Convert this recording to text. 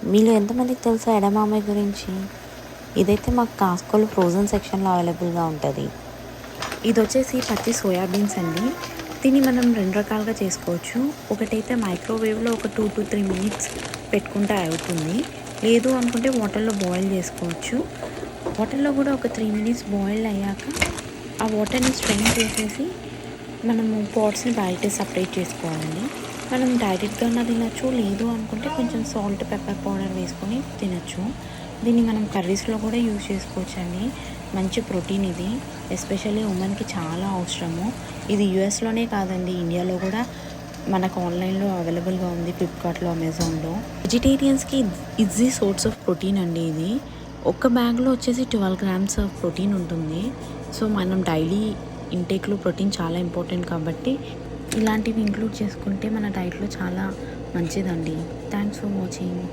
మీలో ఎంతమందికి తెలుసా ఎడమామే గురించి? ఇదైతే మాకు కాస్కోలో ఫ్రోజన్ సెక్షన్‌లో అవైలబుల్‌గా ఉంటది. ఇదొచ్చేసి పచ్చి సోయాబీన్స్ అండి. దీన్ని మనం 2 రకాలుగా చేసుకోవచ్చు. ఒకటైతే మైక్రోవేవ్‌లో ఒక 2-3 మినిట్స్ పెట్టుకుంటే అవుతుంది. లేదు అనుకుంటే వాటర్‌లో బాయిల్ చేసుకోవచ్చు. వాటర్‌లో కూడా ఒక 3 మినిట్స్ బాయిల్ అయ్యాక ఆ వాటర్‌ని స్ట్రెయిన్ చేసేసి మనము పాట్స్‌ని బయట సెపరేట్ చేసుకోవాలండి. మనం డైరెక్ట్‌గా తినొచ్చు. లేదు అనుకుంటే కొంచెం సాల్ట్, పెప్పర్ పౌడర్ వేసుకొని తినొచ్చు. దీన్ని మనం కర్రీస్‌లో కూడా యూజ్ చేసుకోవచ్చండి. మంచి ప్రోటీన్ ఇది. ఎస్పెషల్లీ ఉమెన్‌కి చాలా అవసరము. ఇది యూఎస్‌లోనే కాదండి, ఇండియాలో కూడా మనకు ఆన్‌లైన్‌లో అవైలబుల్‌గా ఉంది. ఫ్లిప్‌కార్ట్‌లో, అమెజాన్‌లో. వెజిటేరియన్స్‌కి ఈజీ సోర్స్ ఆఫ్ ప్రోటీన్ అండి ఇది. ఒక బ్యాగ్‌లో వచ్చేసి 12 గ్రామ్స్ ఆఫ్ ప్రోటీన్ ఉంటుంది. సో, మనం డైలీ ఇంటేక్‌లో ప్రోటీన్ చాలా ఇంపార్టెంట్ కాబట్టి ఇలాంటివి ఇంక్లూడ్ చేసుకుంటే మన డైట్‌లో చాలా మంచిదండి. Thanks for watching.